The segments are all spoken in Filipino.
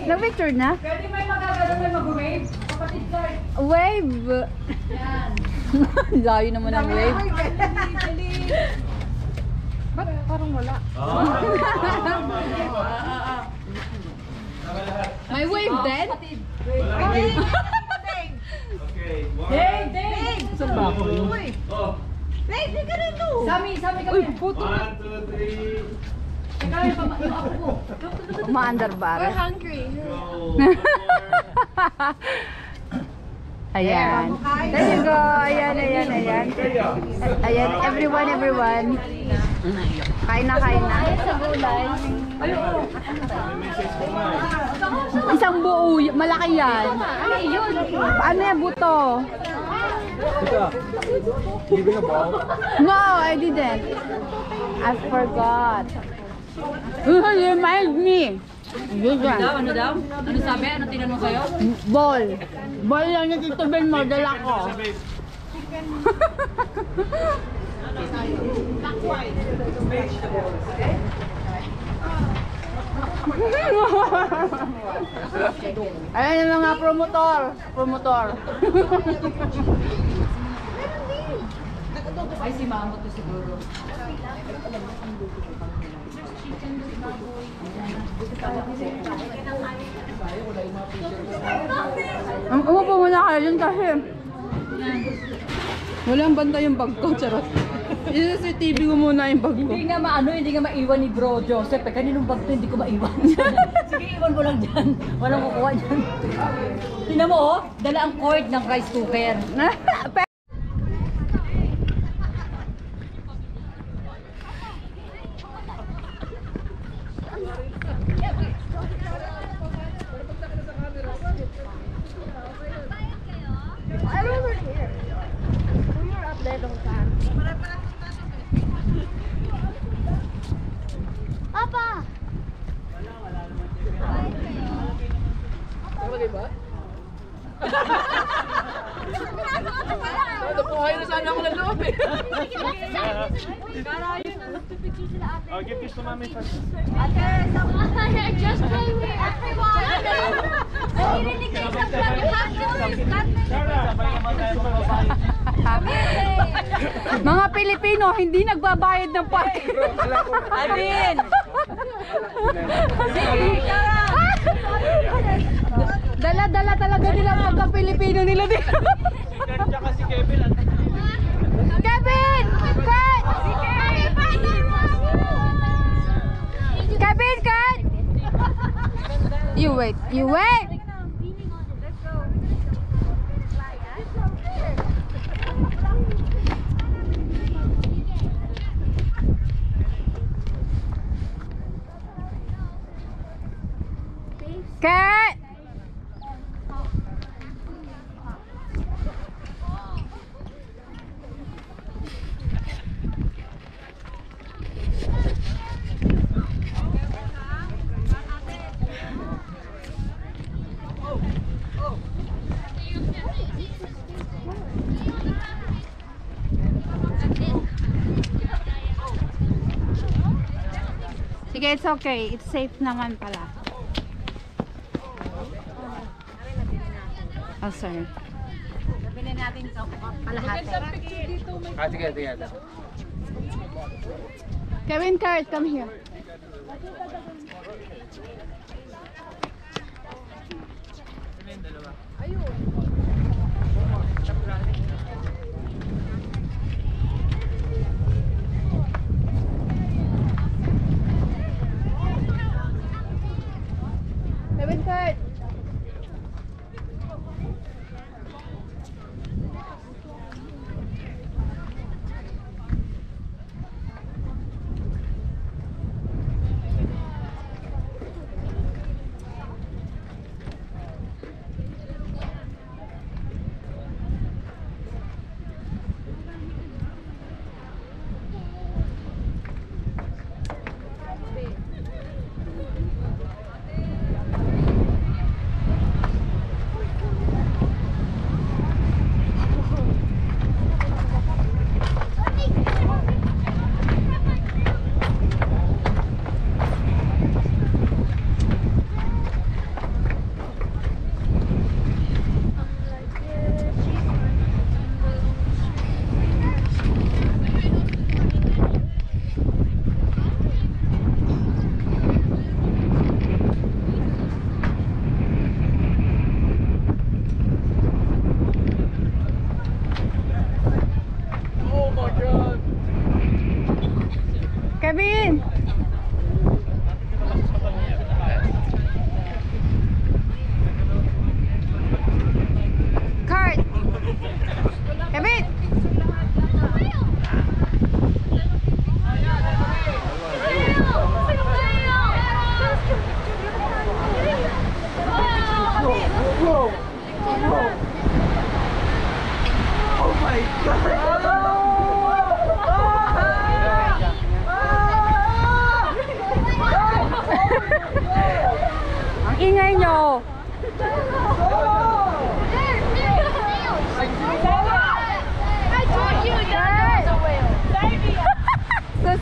Nag-picture na? Pwede may magagano may mag-wave? Kapatid ka. Wave! Yan. Layo naman ang wave. Ba't parang wala? May wave din? Ding! Ding! Ding! Saan ba ako yun? Ding! Ding ka rin to! Sami kami. Uy, puto. 1, 2, 3. Ikaw yung ako mo. Umaandar ba? We're hungry. Go. Ayan. There you go. Ayan. Ayan, everyone. Kain na. Sa gulay. Isang buo, malaki yan. Ano yun? Ano yan, buto? No, I didn't. I forgot. Remind me. Ano daw? Ano sabi? Ano tinanong sa'yo? Ball. Ball lang yung Tito Ben mo, dala ko. Ayan yung mga promotor. Ay, si Mamo to siguro. Umupo muna kayo dyan kasi walang banta yung bag ko, charot. TV ko muna yung bag ko. Hindi nga maiwan ni Bro Joseph. Kaninong bag to, hindi ko maiwan. Sige, iwan mo lang dyan. Walang kukuha dyan. Tingnan mo, oh. Dala ang cord ng rice cooker. Oh, give this to mommy first. Just play with everyone. Naririnig kayo sa vlog. You have to always cut Mga Pilipino, hindi nagbabayad ng parking. Alvin! Dala-dala talaga nila mga Pilipino nila dito. Tsaka si Kevin. Kevin! Cut! Kevin, cut! You wait. Cut! Sige, it's okay. It's safe naman pala. Oh, sorry. Sabihin natin sa kalahati. Sige. Kevin, Kurt, come here. Kevin, Kurt.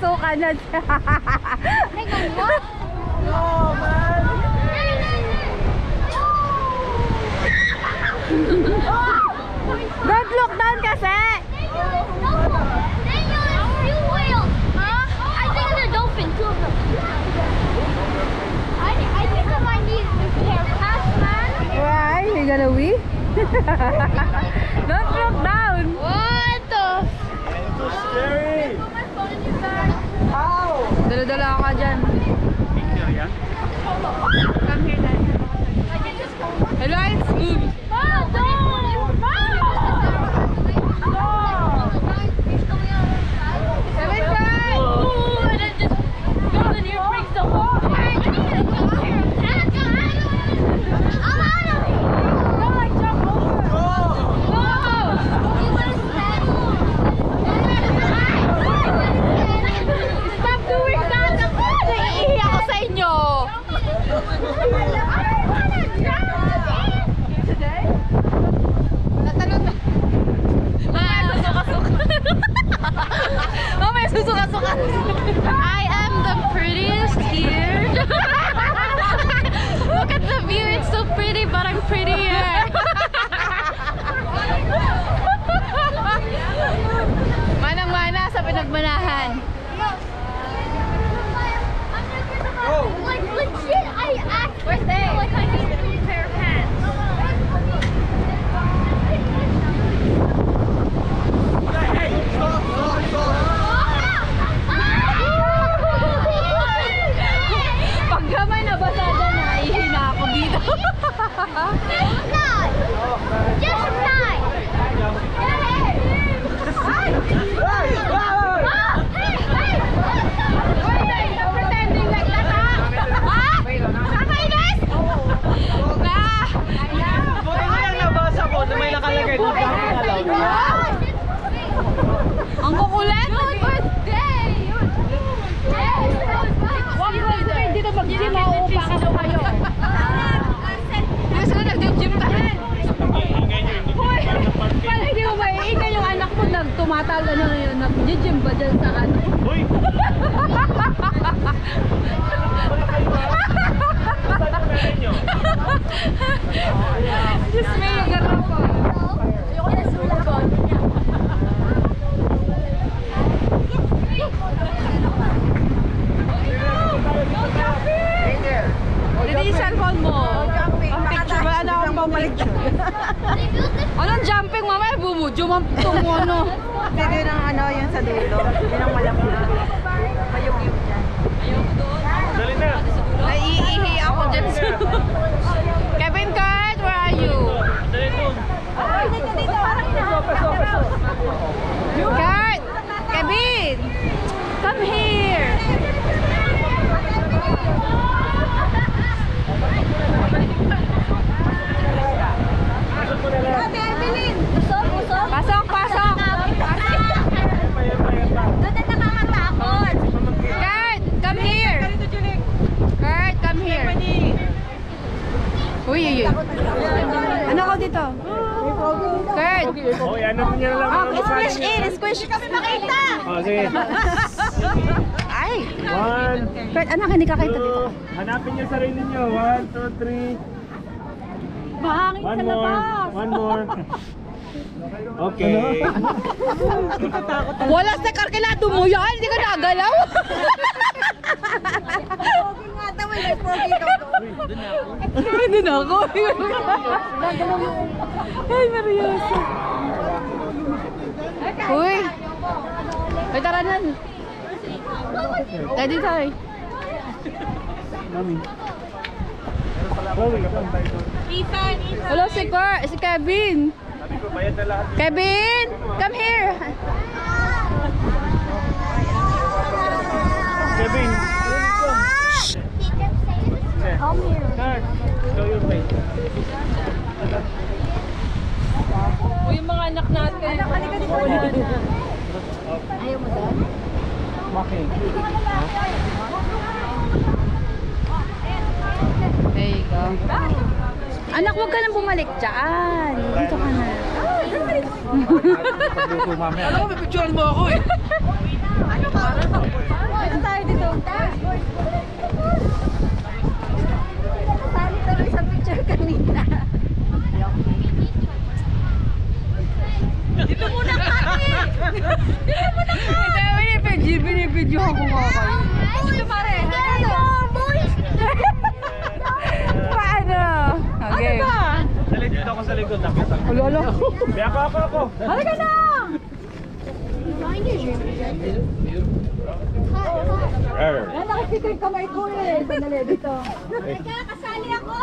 Sususuka na siya. Hang on, what? Don't look down kasi. Daniel, it's two whales. Huh? I think they're dolphin, two of them. I think I might need a pair of hats, man. Why? You gonna wee? Don't look down. What the? So scary! Dala-dala ka dyan. Come here, Dad. Hello, it's good. Mom, don't! Ooh, and it just goes in here, breaks the whole thing. I need a pair of hats. I'm out of here. Go, like, jump over. Go! You wanna stand? Stop doing that! Naiihi ako sa inyo! Natalon na. Mamaya susuka-suka. I am the prettiest here. Look at the view, it's so pretty, but I'm prettier. Manang-mana sa pinagmanahan. Like legit, I actually feel like I need a new pair of pants. Pag kamay nabasa dyan, naihi na ako dito. Just nine. Pretending like that, huh? Okay, guys? Buti ko lang nabasa ko na may nakalagay doon. Ang kukulit. Birthday! Huwag mo dito mag-gym, mauupakan ko kayo. Gusto na nag-gym ka rin. Hoy, parang hindi mo maiingay yung anak mo na tumatal ano na yun, nag-gym ba dyan sa ano? Uy! Diyos may yung garap ko. Ayoko na sulat. Hindi yung cellphone mo. Ang picture, wala na akong pang-picture. Anong jumping, mamaya bumudyo, mampitong mo ano. Hindi yun ang ano, yun sa dulo. Yun ang malamig. Mayug-yug dyan. Dali na! Naiihi ako dyan sa... Kevin Kurt, where are you? Dali doon! Kurt! Kevin! Come here! Pasok, pasok! Kurt, come here! Kurt, come here! Uy, uy, uy. Ano ko dito? Kurt! Oh, yan na niya lang. Squish in! Squish! Kami makita! Oh, sige. Ay! 1, Kurt, anak, hindi ka kita dito. 2, hanapin niyo sarili niyo. 1, 2, 3. Mahangin One sa more. labas! One more. Okay. Wala sa karkelado mo yan! Hindi ka nagalaw! Pogi nga daw, may pogi daw. Hindi na ako. Ay, Mariosa. Uy! Ay, tara na. Tayo dito ay. Mami. Chloe, kapag tayo doon. Hello, si Kevin. Sabi ko, bayad na lahat. Kevin, come here. Kevin, Come here. Kurt, show your face. Uy, yung mga anak natin. Ayaw mo doon? Walking. There you go. Anak, huwag ka nang bumalik dyan. Dito ka na. Pagluto mamaya. Alam mo, may picture mo ako eh. Ano ka? Ano tayo dito? Sali tuloy sa picture kanina. Dito muna kami! Dito muna kami! Binibidyo ako nga kayo. Dito pare! Paano? Okay. Ano ba? Dali dito ako sa likod. Nakita. Lolo. Kaya ako. Halika na! Yan, nakikita yung kamay ko eh. Sandali dito. Kasali ako!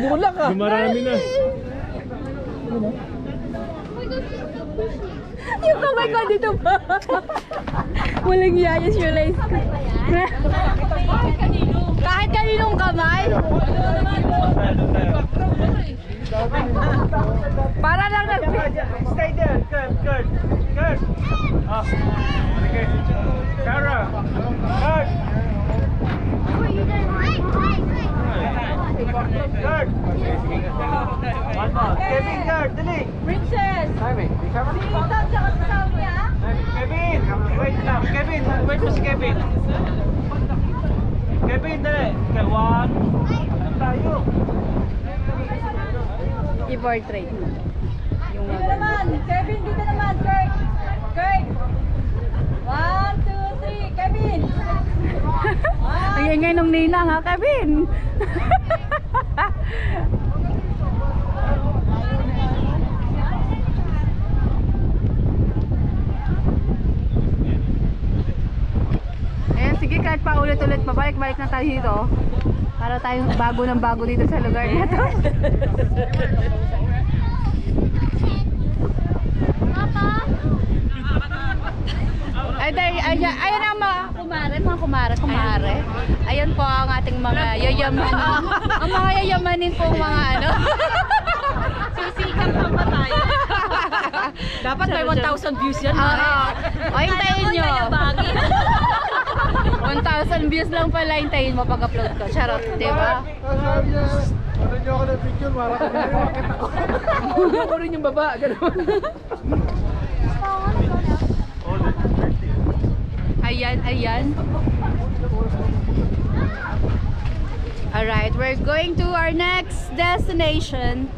Mula ka. Marami na. Yung kamay ko dito pa. Walang yaya yung lace ko. Kahit kaninong kamay. Para lang nag... Stay there. Kurt. Ah. Okay. Kara. Kurt. Kurt. One more. Kevin, Kurt. Dali. Princess! Sinitan siya kasi sa amin ha? Kevin. Wait lang. Kevin. Wait mo si Kevin. Kevin, dali. Okay, one. Tayo. I-portrait. Yung Dito naman! Kevin, dito naman! Kurt! Kurt! 1, 2, 3! Kevin! Ang ingay nung ninang ha, Kevin. Ayan, sige, kahit pa ulit-ulit, pabalik-balik na tayo dito. Para tayong bago ng bago dito sa lugar na to. Ayan ang mga kumare. Ayan po ang ating mga yayaman. Ang mga yayamanin po mga ano. Sisikat pa ba tayo? Dapat may 1,000 views yan. O, hintayin nyo. 1,000 views lang pala, hintayin mo pag-upload ko. Charot, diba? Ano nyo ako ng picture? Marami na yung makita ko. Ako rin yung baba, gano'n. Ayan. Alright, we're going to our next destination.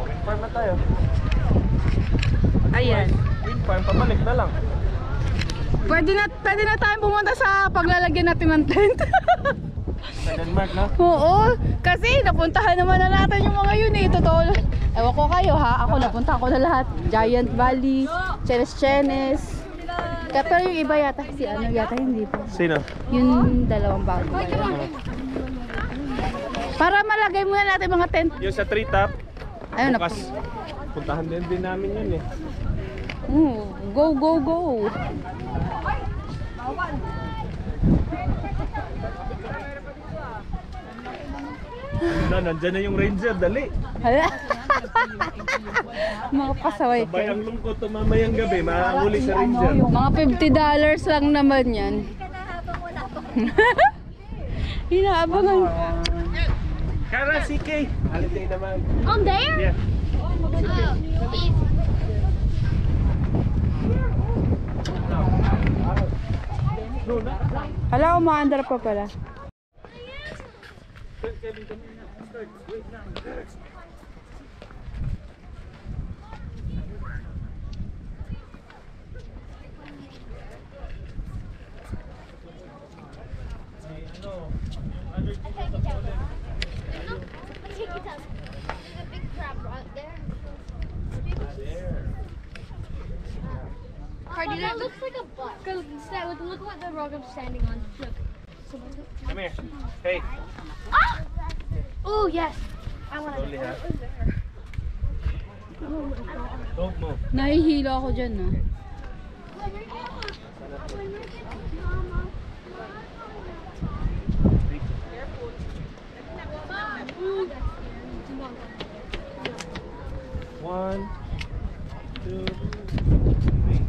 Wind farm na tayo. Ayan. Wind farm, pabalik na lang. Pwede na tayong pumunta sa paglalagyan natin ng tent. Sa Denmark na? Oo, kasi napuntahan naman na natin yung mga yun eh. Totoo. Ewan ko kayo ha, ako napuntahan ko na lahat. Giant Valley, Chenes. Pero yung iba yata, si ano yata hindi pa. Sino? Yung dalawang bago. Para malagay muna natin mga tent. Yung sa treetop. Ayun na. Bukas. Puntahan din namin yun eh. Go. Nandyan na yung ranger, dali. Hala. Mga pasaway Sabay kayo. ang lungkot mamayang gabi, mahuli sa ranger. Mga $50 lang naman yan. Hinaabangan. Kara, CK. Haliday naman. On there? Yeah. Hala, umaandar pa pala. Cardi, that looks like a butt. Look what the rock I'm standing on. Look. Come here. Hey. Ah! Oh yes. I want Slowly, ha? Don't move. Nahihilo ako dyan, no? One, two, three.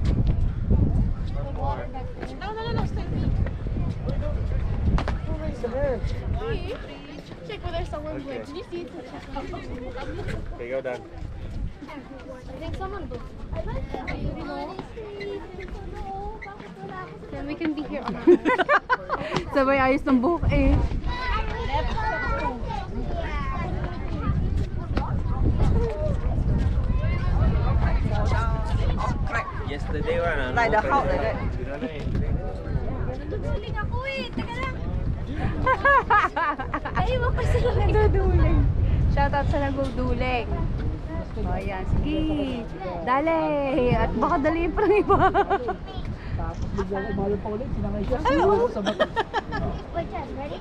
One more. No, stay. Check whether someone's Okay. like, did you see it? Okay, go down. I think someone booked. Then we can be here all night. Sabay ayos ng buhok eh. Yesterday one. Like the house like that. Naduduling ako eh. Teka lang. Ay, iwan pa sila. Nagduduling. Shoutout sa nagduduling. O yan, sige. Dali. At baka dali pa ng iba. Wait, Jen, ready?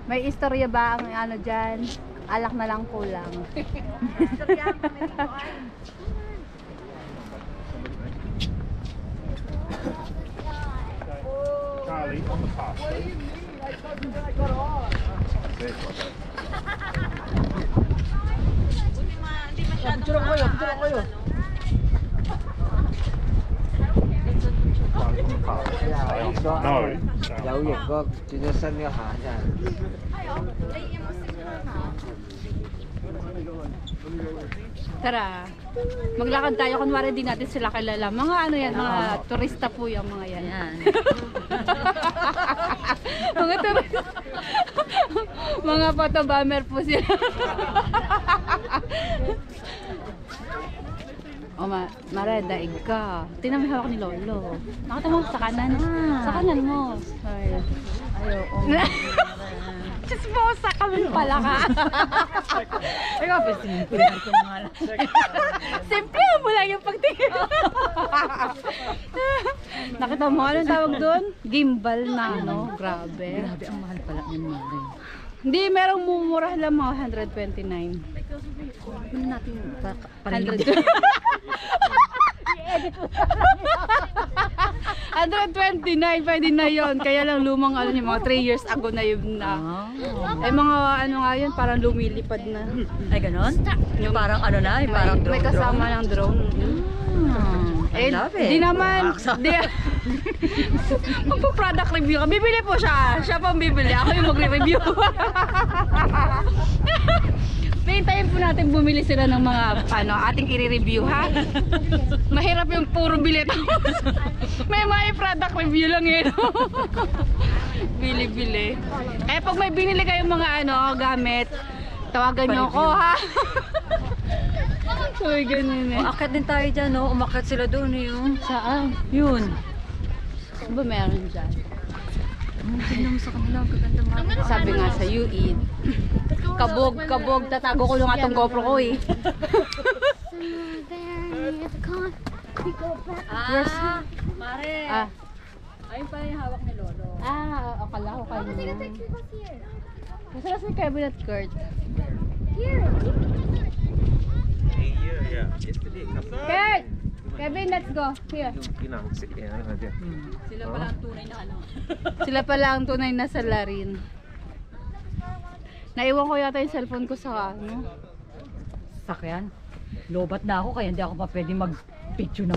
May istorya ba ang ano dyan? Alak na lang kulang. Charlie, on the pass. No. Dấu dịch có trên sân cái hả nha. Tara. Maglakad tayo. Kunwari din natin sila kilala. Mga ano yan, mga turista po yung mga yan. Ayan. Mga turista. Mga photobomber po sila. O Mare, daig ka. Tingnan mo yung hawak ni Lolo. Nakita mo sa kanan. Sa kanan mo. Ay. Ayaw. Chismosa kami pala ka. Ay, kapit, sinipilihan ko na nga lang. Simple mo lang yung pagtingin. Nakita mo, anong tawag doon? Gimbal na ano, grabe. Grabe, ang mahal pala niyan, Mare. Hindi, merong mumura lang mga 129. Ano natin 100. 129, pwede na yon. Kaya lang lumang ano yung mga 3 years ago na yun na. Oh. Eh mga ano nga yun, parang lumilipad na. Ay, ganon? Yung parang ano na, yung parang drone. May kasama ng drone. I love it. Di naman, di, magpo-product review ka. Bibili po siya. Siya pang bibili. Ako yung magre-review. Hintayin po natin bumili sila ng mga ano, ating i-review ha. Mahirap yung puro bilit. May mga product review lang yun. Bili-bili. Kaya pag may binili kayong mga ano, gamit, tawagan nyo ako ha. Uy, ganun eh. Umakyat din tayo dyan, no? Umakyat sila doon, yung... Saan? Yun. Ano ba meron dyan? Tingnan mo sa kanila, ang gaganda nga. Sabi nga sa UE. Kabog, kabog. Tatago ko yung atong GoPro ko eh. Mare. Ah, Ayun pala yung hawak ni Lolo. akala ko kayo. Take a picture of us here. Masarap si Kevin at Kurt. Here. Yeah. Yesterday. Kurt! Kevin, let's go. Here. Sila pala ang tunay na ano. Sila pala ang tunay na salarin. Naiwan ko yata yung cellphone ko sa ano. Sakyan. Lobat na ako, kaya hindi ako pa pwede mag-picture na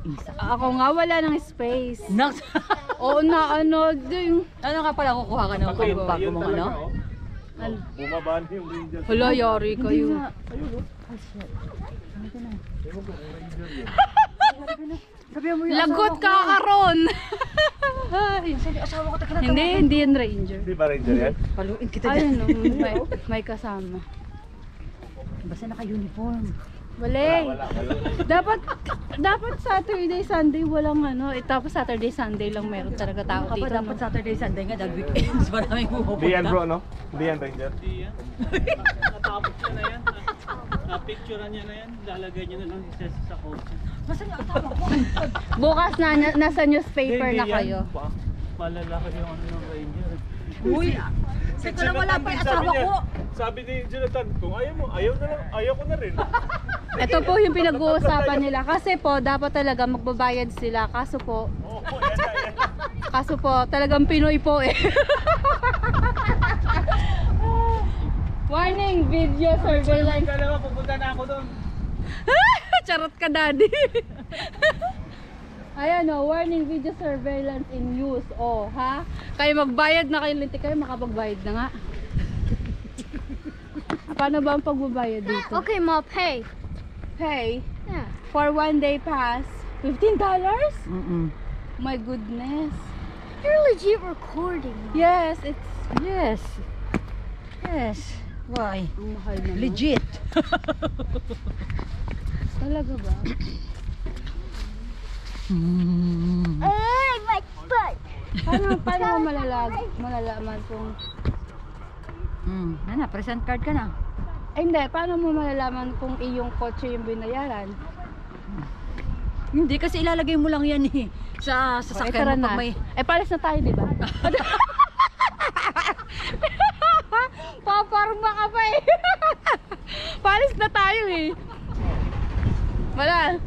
Isa. Ako nga wala ng space. Naks! Oo na ano din. Ano nga pala kukuha ka ng bago mong ano? Bumaba na yung Rangers. Hala, yari kayo. Sabihan mo yung Lagot ka karon. asawa ko, teka lang. Hindi yan ranger. Di ba Ranger yan? Paluin kita dyan. Ayun, may kasama. Basta naka-uniform. Wala. Dapat Saturday, Sunday walang ano. Tapos Saturday, Sunday lang meron talaga tao Kapag dito. dapat Saturday, Sunday nga, dahil weekends, maraming pupunta. Di yan bro, no? Di yan Ranger. Natapos niya na yan. Napicturean niya na yan. Lalagay niya na lang sa kotse. Basta yung asawa ko. Bukas na nasa newspaper na kayo. Malalaki yung ano ng Ranger. Uy! Teka lang, wala pa yung asawa ko. Sabi ni Jonathan, kung ayaw mo, ayaw na lang, ayaw ko na rin. Ito po yung pinag-uusapan nila. Kasi po, dapat talaga magbabayad sila. Kaso po, talagang Pinoy po eh. Warning, video surveillance. Dalawa, pupunta na ako doon. Charot ka, daddy. Ayan o, warning, video surveillance in use. O, ha? Kayo magbayad na kayo, lintik kayo, makapagbayad na nga. paano ba ang pagbabayad dito? Okay, Ma, pay. Pay Yeah. for 1 day pass, $15? Mm-mm. My goodness. You're legit recording. Yes, it's Yes. Yes. Why? ang mahal naman. Legit. Talaga ba? Mm. My butt. Paano mo malalaman kung... Ano, present card ka na. Ay, hindi, paano mo malalaman kung iyong kotse yung binayaran? Hindi kasi ilalagay mo lang yan eh. Sa Ay, sasakyan tara mo na. pag may... Eh, palis na tayo, di ba? Paparma ka pa eh. Palis na tayo eh. Wala.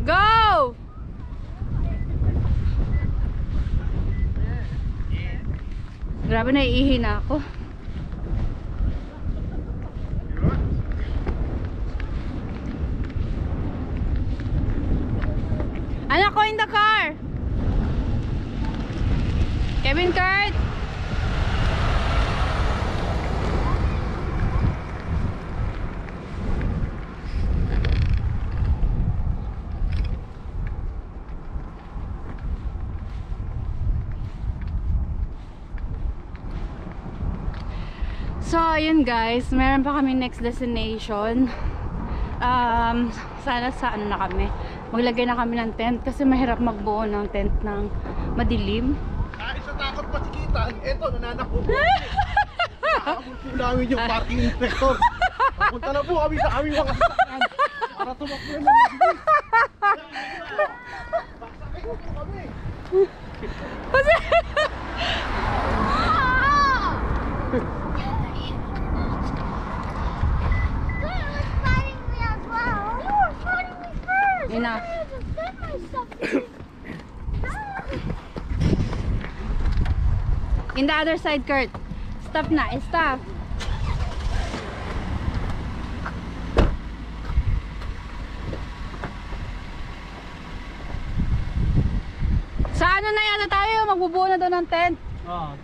Go! Grabe, naiihi na ako. Anak ko in the car! Kevin, Kurt! So, ayun guys, meron pa kami next destination. Sana sa ano na kami, maglagay na kami ng tent kasi mahirap magbuo ng tent ng madilim. Sa takot pa sikitan, eto nananako. Nakakabot po namin yung parking inspector. Punta na po kami sa aming mga sasakyan para tumakbo yung mga mabilis. Baksakin po kami. Good was fighting me as well. You were fighting me first. Enough. I had to defend myself. In the other side, Kurt. Stop na, stop. Sa ano na yan na tayo? Magbubuo na doon ng tent. Ah,